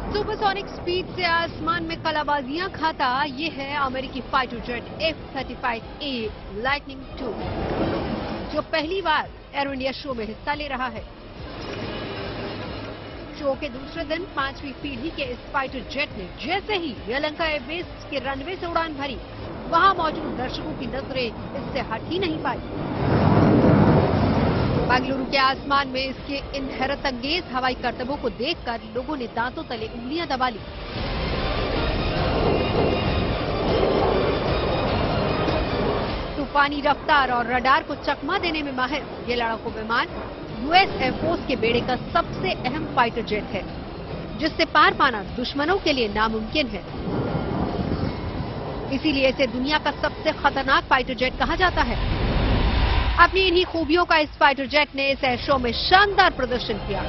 Supersonic speed से आसमान में कलाबाजियां खाता ये है अमेरिकी fighter jet F-35A lightning II, जो पहली बार एरो इंडिया शो में हिस्सा ले रहा है। शो के दूसरे दिन 5वीं पीढ़ी के इस फाइटर जेट ने जैसे ही यलहंका एयरबेस के रनवे से उड़ान भरी, वहां मौजूद दर्शकों की नजरें इससे हट ही नहीं पाई। बेंगलुरु के आसमान में इसके इन हैरत अंगेज हवाई करतबों को देखकर लोगों ने दांतों तले उंगलियां दबा ली। तूफानी रफ्तार और रडार को चकमा देने में माहिर ये लड़ाकू विमान यूएस एयरफोर्स के बेड़े का सबसे अहम फाइटर जेट है, जिससे पार पाना दुश्मनों के लिए नामुमकिन है। इसीलिए इसे दुनिया का सबसे खतरनाक फाइटर जेट कहा जाता है। अपनी इन्हीं खूबियों का इस फाइटर जेट ने इस एयर शो में शानदार प्रदर्शन किया।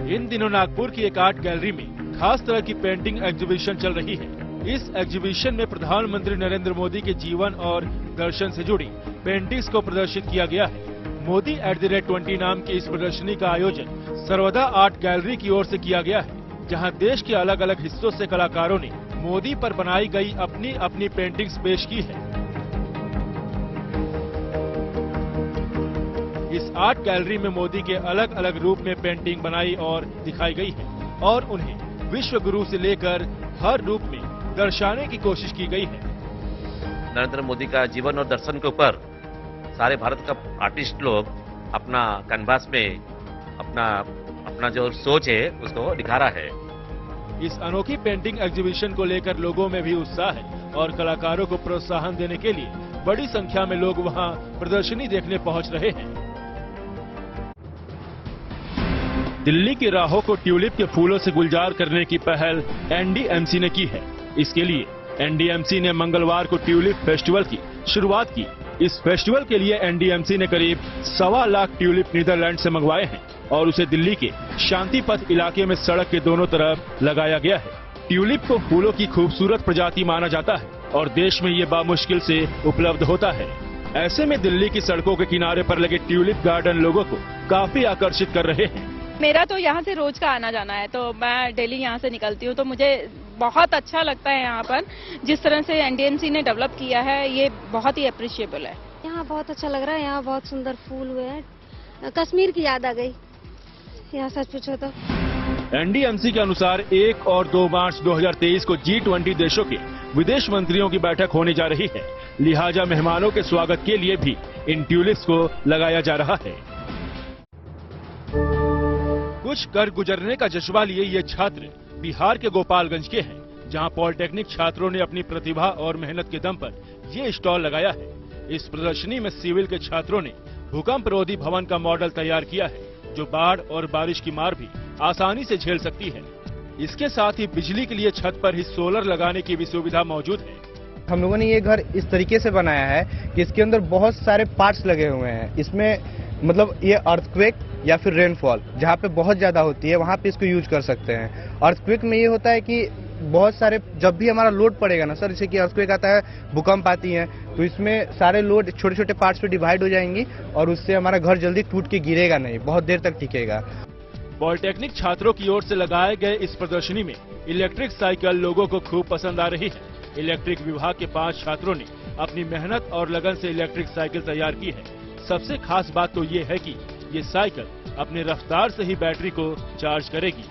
इन दिनों नागपुर की एक आर्ट गैलरी में खास तरह की पेंटिंग एग्जीबिशन चल रही है। इस एग्जीबिशन में प्रधानमंत्री नरेंद्र मोदी के जीवन और दर्शन से जुड़ी पेंटिंग्स को प्रदर्शित किया गया है। मोदी @20 नाम की इस प्रदर्शनी का आयोजन सर्वदा आर्ट गैलरी की ओर से किया गया है, जहां देश के अलग अलग हिस्सों से कलाकारों ने मोदी पर बनाई गई अपनी अपनी पेंटिंग्स पेश की है। इस आर्ट गैलरी में मोदी के अलग अलग रूप में पेंटिंग बनाई और दिखाई गई है और उन्हें विश्व गुरु से लेकर हर रूप में दर्शाने की कोशिश की गई है। नरेंद्र मोदी का जीवन और दर्शन के ऊपर सारे भारत का आर्टिस्ट लोग अपना कैनवास में अपना जो सोच है उसको दिखा रहा है। इस अनोखी पेंटिंग एग्जीबिशन को लेकर लोगों में भी उत्साह है और कलाकारों को प्रोत्साहन देने के लिए बड़ी संख्या में लोग वहां प्रदर्शनी देखने पहुंच रहे हैं। दिल्ली की राहों को ट्यूलिप के फूलों से गुलजार करने की पहल एनडीएमसी ने की है। इसके लिए एनडीएमसी ने मंगलवार को ट्यूलिप फेस्टिवल की शुरुआत की। इस फेस्टिवल के लिए एनडीएमसी ने करीब 1.25 लाख ट्यूलिप नीदरलैंड से मंगवाए हैं और उसे दिल्ली के शांति पथ इलाके में सड़क के दोनों तरफ लगाया गया है। ट्यूलिप को फूलों की खूबसूरत प्रजाति माना जाता है और देश में ये बामुश्किल से उपलब्ध होता है। ऐसे में दिल्ली की सड़कों के किनारे पर लगे ट्यूलिप गार्डन लोगों को काफी आकर्षित कर रहे हैं। मेरा तो यहाँ से रोज का आना जाना है, तो मैं डेली यहाँ से निकलती हूँ, तो मुझे बहुत अच्छा लगता है यहाँ पर। जिस तरह से एनडीएमसी ने डेवलप किया है ये बहुत ही अप्रिशिएबल है। यहाँ बहुत अच्छा लग रहा है, यहाँ बहुत सुंदर फूल हुए हैं, कश्मीर की याद आ गई यहाँ सच पूछो तो। एनडीएमसी के अनुसार 1 और 2 मार्च 2023 को G20 देशों के विदेश मंत्रियों की बैठक होने जा रही है, लिहाजा मेहमानों के स्वागत के लिए भी इन ट्यूलिप्स को लगाया जा रहा है। कुछ कर गुजरने का जज्बा लिए ये छात्र बिहार के गोपालगंज के हैं, जहां पॉलिटेक्निक छात्रों ने अपनी प्रतिभा और मेहनत के दम पर ये स्टॉल लगाया है। इस प्रदर्शनी में सिविल के छात्रों ने भूकंप रोधी भवन का मॉडल तैयार किया है, जो बाढ़ और बारिश की मार भी आसानी से झेल सकती है। इसके साथ ही बिजली के लिए छत पर ही सोलर लगाने की भी सुविधा मौजूद है। हम लोगों ने ये घर इस तरीके से बनाया है कि इसके अंदर बहुत सारे पार्ट्स लगे हुए हैं। इसमें मतलब ये अर्थक्वेक या फिर रेनफॉल जहाँ पे बहुत ज्यादा होती है वहाँ पे इसको यूज कर सकते हैं। अर्थक्वेक में ये होता है कि बहुत सारे जब भी हमारा लोड पड़ेगा ना सर, जैसे कि अर्थक्वेक आता है, भूकंप आती है, तो इसमें सारे लोड छोटे छोटे पार्ट्स पे डिवाइड हो जाएंगी और उससे हमारा घर जल्दी टूट के गिरेगा नहीं, बहुत देर तक टिकेगा। पॉलिटेक्निक छात्रों की ओर से लगाए गए इस प्रदर्शनी में इलेक्ट्रिक साइकिल लोगों को खूब पसंद आ रही है। इलेक्ट्रिक विभाग के 5 छात्रों ने अपनी मेहनत और लगन से इलेक्ट्रिक साइकिल तैयार की है। सबसे खास बात तो ये है कि ये साइकिल अपनी रफ्तार से ही बैटरी को चार्ज करेगी।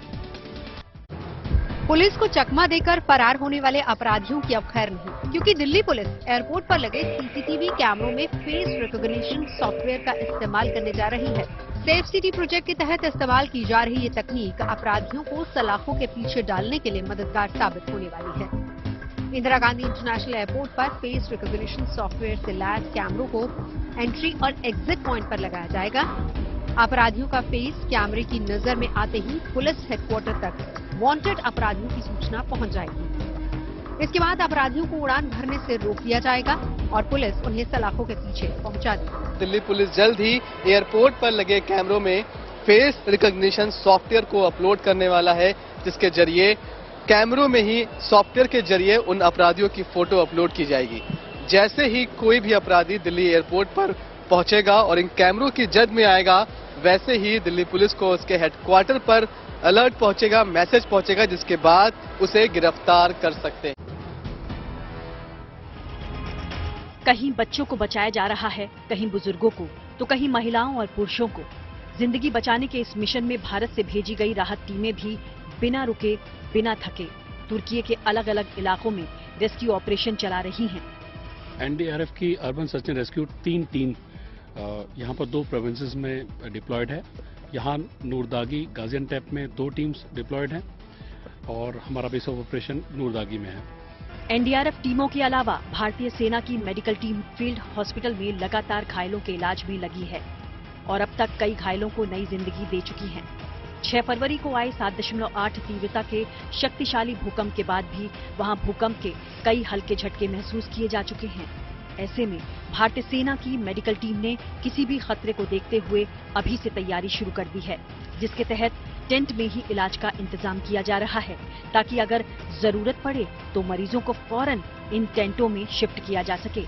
पुलिस को चकमा देकर फरार होने वाले अपराधियों की अब खैर नहीं, क्योंकि दिल्ली पुलिस एयरपोर्ट पर लगे सीसीटीवी कैमरों में फेस रिकॉग्निशन सॉफ्टवेयर का इस्तेमाल करने जा रही है। सेफ सिटी प्रोजेक्ट के तहत इस्तेमाल की जा रही ये तकनीक अपराधियों को सलाखों के पीछे डालने के लिए मददगार साबित होने वाली है। इंदिरा गांधी इंटरनेशनल एयरपोर्ट पर फेस रिकॉग्निशन सॉफ्टवेयर से लैस कैमरों को एंट्री और एग्जिट पॉइंट पर लगाया जाएगा। अपराधियों का फेस कैमरे की नजर में आते ही पुलिस हेडक्वार्टर तक वांटेड अपराधियों की सूचना पहुंच जाएगी। इसके बाद अपराधियों को उड़ान भरने से रोक दिया जाएगा और पुलिस उन्हें सलाखों के पीछे पहुंचा देगी। दिल्ली पुलिस जल्द ही एयरपोर्ट पर लगे कैमरों में फेस रिकॉग्निशन सॉफ्टवेयर को अपलोड करने वाला है, जिसके जरिए कैमरों में ही सॉफ्टवेयर के जरिए उन अपराधियों की फोटो अपलोड की जाएगी। जैसे ही कोई भी अपराधी दिल्ली एयरपोर्ट पर पहुंचेगा और इन कैमरों की जद में आएगा, वैसे ही दिल्ली पुलिस को उसके हेडक्वार्टर पर अलर्ट पहुंचेगा, मैसेज पहुंचेगा, जिसके बाद उसे गिरफ्तार कर सकते हैं। कहीं बच्चों को बचाया जा रहा है, कहीं बुजुर्गों को, तो कहीं महिलाओं और पुरुषों को। जिंदगी बचाने के इस मिशन में भारत से भेजी गई राहत टीमें भी बिना रुके, बिना थके तुर्की के अलग अलग इलाकों में रेस्क्यू ऑपरेशन चला रही हैं। एनडीआरएफ की urban search and rescue 3 team यहाँ पर 2 प्रोविंसेस में डिप्लॉयड है। यहाँ नूरदागी, गाजियान्टेप में 2 टीम्स डिप्लॉयड हैं और हमारा बेस ऑफ ऑपरेशन नूरदागी में है। एनडीआरएफ टीमों के अलावा भारतीय सेना की मेडिकल टीम फील्ड हॉस्पिटल में लगातार घायलों के इलाज में लगी है और अब तक कई घायलों को नई जिंदगी दे चुकी है। 6 फरवरी को आए 7.8 तीव्रता के शक्तिशाली भूकंप के बाद भी वहां भूकंप के कई हल्के झटके महसूस किए जा चुके हैं। ऐसे में भारतीय सेना की मेडिकल टीम ने किसी भी खतरे को देखते हुए अभी से तैयारी शुरू कर दी है, जिसके तहत टेंट में ही इलाज का इंतजाम किया जा रहा है, ताकि अगर जरूरत पड़े तो मरीजों को फौरन इन टेंटों में शिफ्ट किया जा सके।